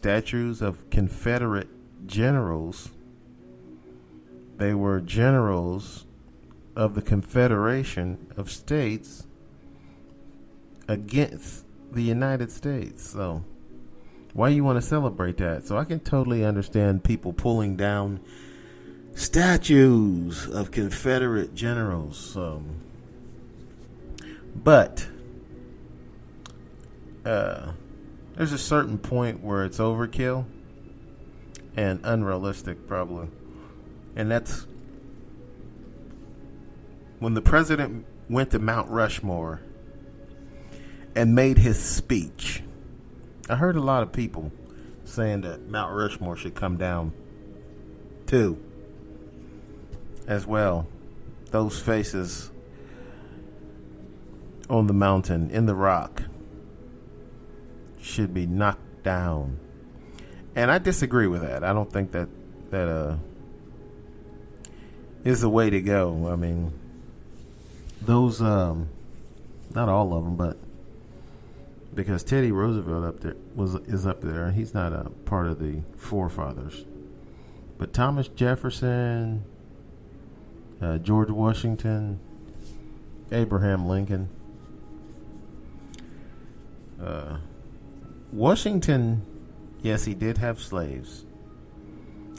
statues of Confederate generals. They were generals of the Confederation of States against the United States. So why you want to celebrate that? So I can totally understand people pulling down statues of Confederate generals. But there's a certain point where it's overkill and unrealistic, probably. And that's when the president went to Mount Rushmore and made his speech. I heard a lot of people saying that Mount Rushmore should come down too, as well. Those faces on the mountain, in the rock, should be knocked down. And I disagree with that. I don't think that is the way to go. I mean, those, not all of them, but because Teddy Roosevelt up there is up there, and he's not a part of the forefathers. But Thomas Jefferson, George Washington, Abraham Lincoln, Washington, yes, he did have slaves.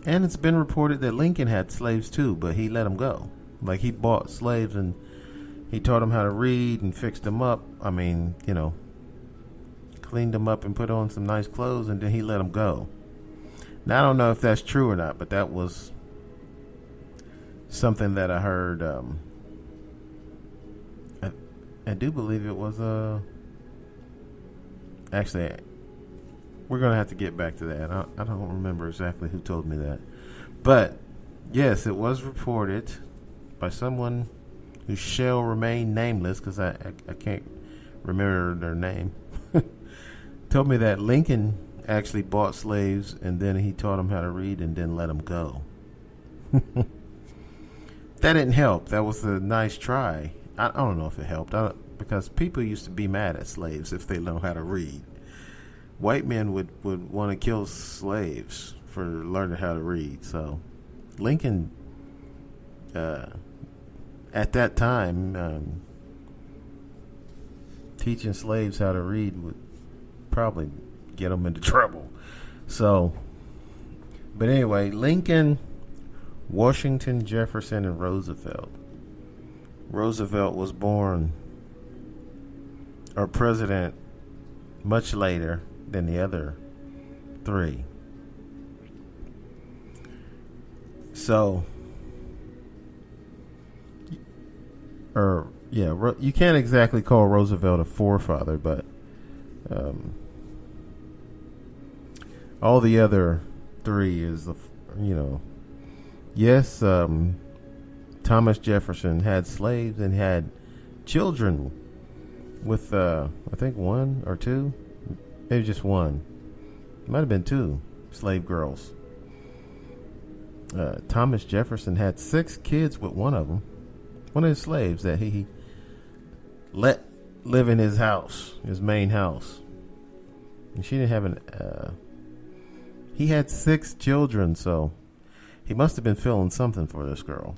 And it's been reported that Lincoln had slaves too, but he let them go. Like, he bought slaves and he taught them how to read and fixed them up. I mean, cleaned them up and put on some nice clothes, and then he let them go. Now, I don't know if that's true or not, but that was something that I heard. I do believe it was actually, we're going to have to get back to that. I don't remember exactly who told me that. But, yes, it was reported by someone who shall remain nameless, because I can't remember their name. Told me that Lincoln actually bought slaves, and then he taught them how to read and then let them go. That didn't help. That was a nice try. I don't know if it helped, because people used to be mad at slaves if they know how to read. White men would want to kill slaves for learning how to read. So Lincoln, at that time, teaching slaves how to read would probably get them into trouble. So, but anyway, Lincoln, Washington, Jefferson, and Roosevelt. Roosevelt was born, or president, much later than the other three. So, you can't exactly call Roosevelt a forefather, but all the other three is, yes, Thomas Jefferson had slaves and had children with, I think, one or two, maybe just one. It might have been two slave girls. Thomas Jefferson had 6 kids with one of them, one of his slaves that he let live in his house, his main house. And she didn't have he had 6 children, so he must have been feeling something for this girl.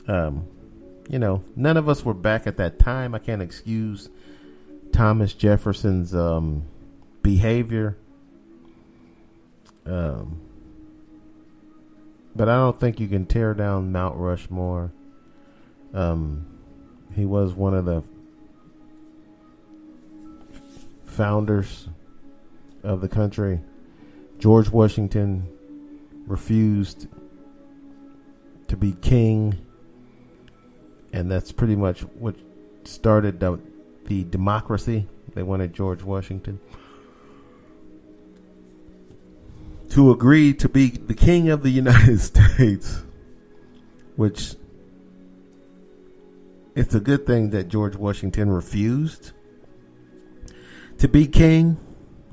None of us were back at that time. I can't excuse Thomas Jefferson's behavior. But I don't think you can tear down Mount Rushmore. He was one of the founders of the country. George Washington refused to be king, and that's pretty much what started the democracy. They wanted George Washington to agree to be the king of the United States, which it's a good thing that George Washington refused to be king,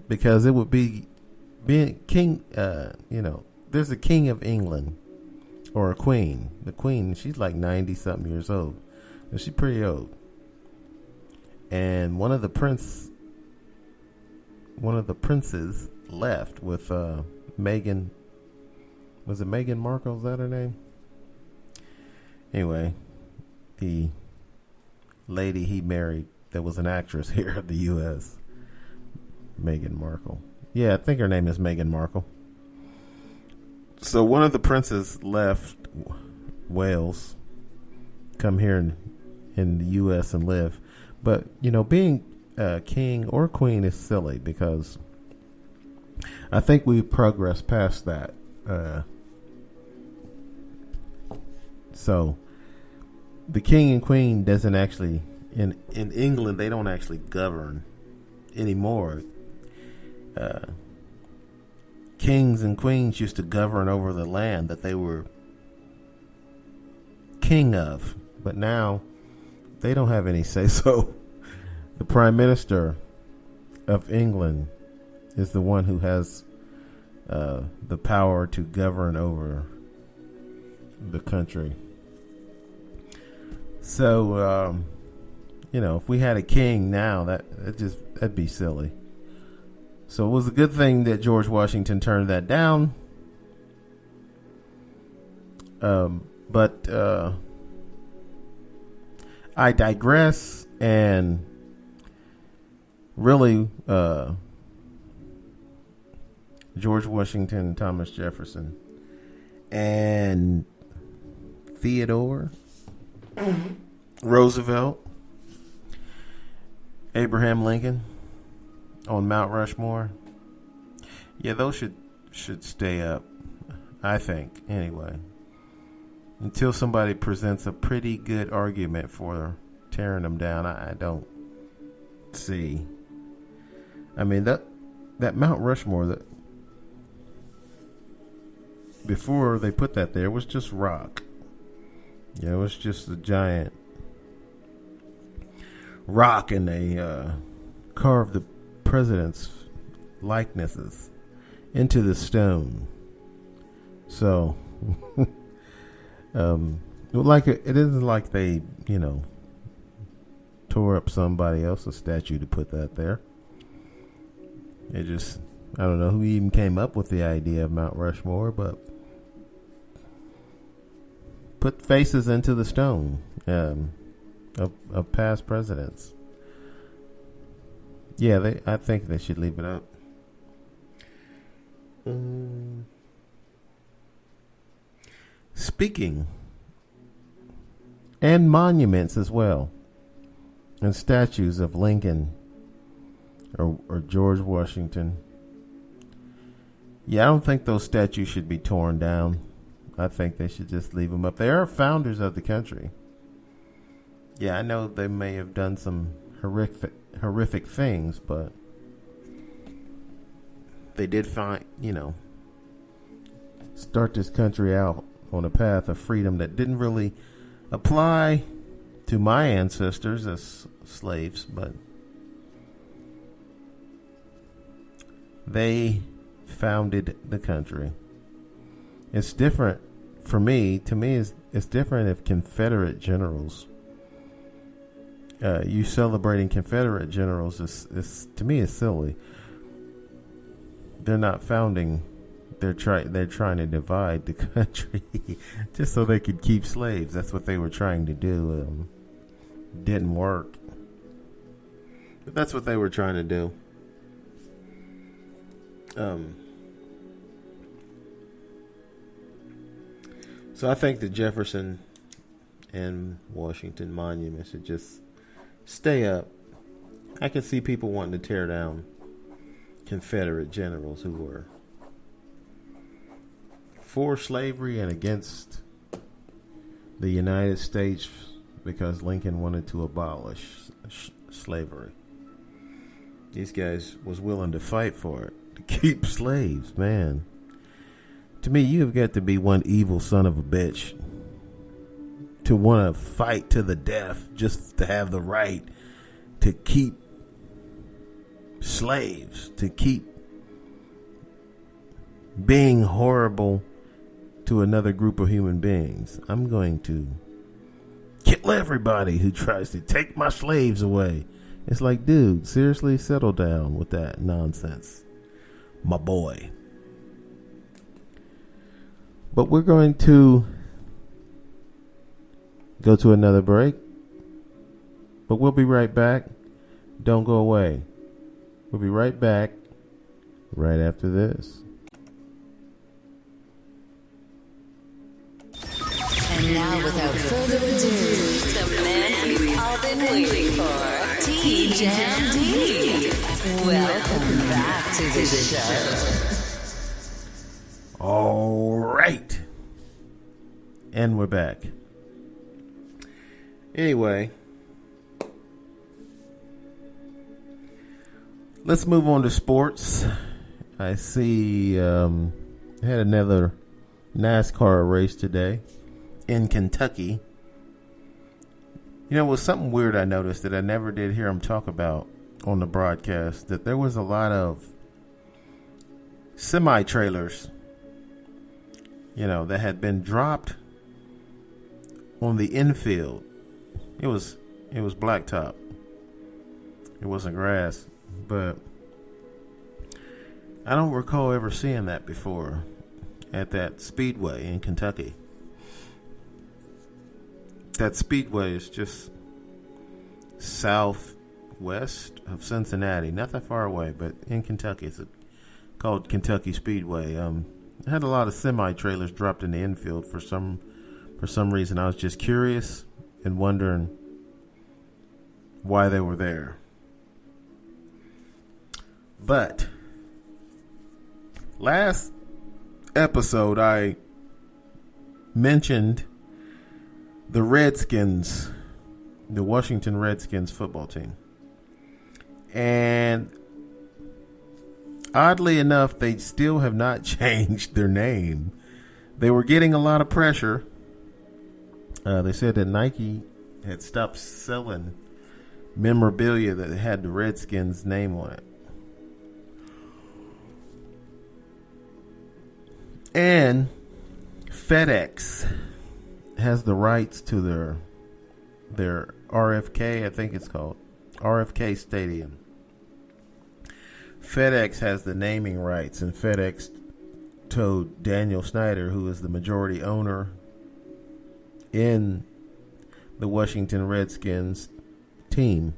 because it would be being king. There's a king of England, or a queen. The queen, she's like 90 something years old, and she's pretty old. And one of the princes left with Meghan. Was it Meghan Markle? Is that her name? Anyway, the lady he married that was an actress here in the U.S., Meghan Markle. Yeah, I think her name is Meghan Markle. So one of the princes left Wales, come here in the U.S. and live. But, being king or queen is silly because I think we've progressed past that. So the king and queen doesn't actually, in England, they don't actually govern anymore. Kings and queens used to govern over the land that they were king of, but now they don't have any say. So the prime minister of England is the one who has the power to govern over the country. So if we had a king now, that'd be silly. So it was a good thing that George Washington turned that down. But I digress, and really, George Washington, Thomas Jefferson, and Theodore Roosevelt, Abraham Lincoln on Mount Rushmore. Yeah, those should stay up, I think, anyway. Until somebody presents a pretty good argument for tearing them down, I don't see. I mean, that Mount Rushmore, that before they put that there, was just rock. It was just a giant rock, and they carved the president's likenesses into the stone. So, like it isn't like they, tore up somebody else's statue to put that there. It just, I don't know who even came up with the idea of Mount Rushmore, but put faces into the stone of past presidents. Yeah, I think they should leave it up. Speaking, and monuments as well, and statues of Lincoln or George Washington. Yeah, I don't think those statues should be torn down. I think they should just leave them up. They are founders of the country. Yeah, I know they may have done some horrific things, but they did start this country out on a path of freedom that didn't really apply to my ancestors as slaves, but they founded the country. It's different for me. To me, it's different if Confederate generals, you celebrating Confederate generals is to me is silly. They're not founding. They're trying to divide the country just so they could keep slaves. That's what they were trying to do. Didn't work. But that's what they were trying to do. So I think the Jefferson and Washington monuments should just stay up. I can see people wanting to tear down Confederate generals who were for slavery and against the United States because Lincoln wanted to abolish slavery. These guys was willing to fight for it, to keep slaves, man. To me, you have got to be one evil son of a bitch to want to fight to the death just to have the right to keep slaves, to keep being horrible to another group of human beings. I'm going to kill everybody who tries to take my slaves away. It's like, dude, seriously, settle down with that nonsense. my boy. But we're going to go to another break. But we'll be right back. Don't go away. We'll be right back right after this. And now, without further ado, the man we've all been waiting for, T-Jam D. Welcome back to the show. All right. And we're back. Anyway, let's move on to sports. I see had another NASCAR race today in Kentucky. You know, it was something weird I noticed that I never did hear him talk about on the broadcast, that there was a lot of semi-trailers, that had been dropped on the infield. It was blacktop. It wasn't grass, but I don't recall ever seeing that before at that speedway in Kentucky. That speedway is just southwest of Cincinnati, not that far away, but in Kentucky. It's called Kentucky Speedway. It had a lot of semi-trailers dropped in the infield for some reason. I was just curious and wondering why they were there. But last episode I mentioned the Redskins, the Washington Redskins football team. And oddly enough, they still have not changed their name. They were getting a lot of pressure. They said that Nike had stopped selling memorabilia that had the Redskins name on it. And FedEx has the rights to their RFK, I think it's called, RFK Stadium. FedEx has the naming rights, and FedEx told Daniel Snyder, who is the majority owner in the Washington Redskins team,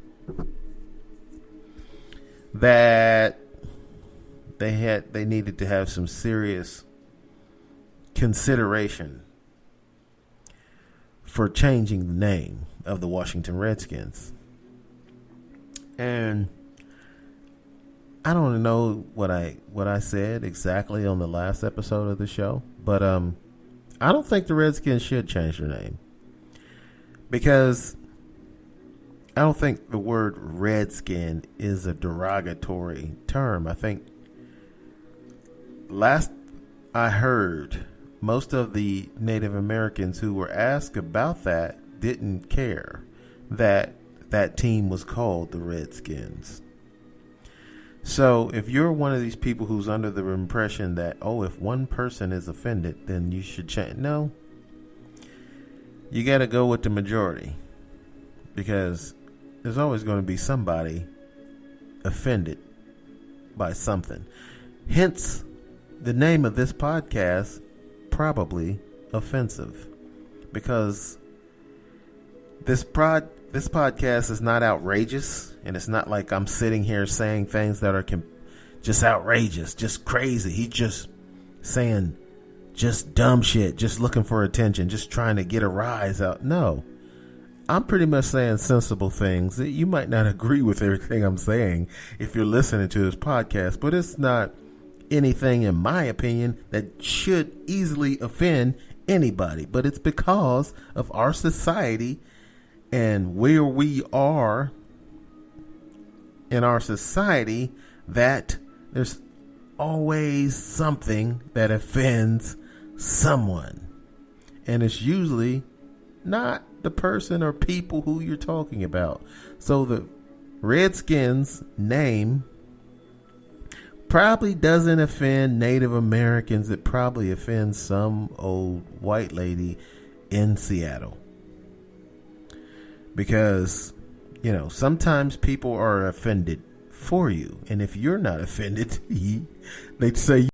that they needed to have some serious consideration for changing the name of the Washington Redskins. And I don't know what I said exactly on the last episode of the show, but I don't think the Redskins should change their name, because I don't think the word Redskin is a derogatory term. I think last I heard, most of the Native Americans who were asked about that didn't care that that team was called the Redskins. So if you're one of these people who's under the impression that, if one person is offended, then you should change. No. You got to go with the majority, because there's always going to be somebody offended by something. Hence, the name of this podcast, probably offensive, because this podcast is not outrageous, and it's not like I'm sitting here saying things that are just outrageous, just crazy. He's just saying just dumb shit, just looking for attention, just trying to get a rise out. No, I'm pretty much saying sensible things. You might not agree with everything I'm saying if you're listening to this podcast, but it's not anything, in my opinion, that should easily offend anybody. But it's because of our society and where we are in our society that there's always something that offends someone. And it's usually not the person or people who you're talking about. So the Redskins name probably doesn't offend Native Americans. It probably offends some old white lady in Seattle. Because, sometimes people are offended for you. And if you're not offended, they'd say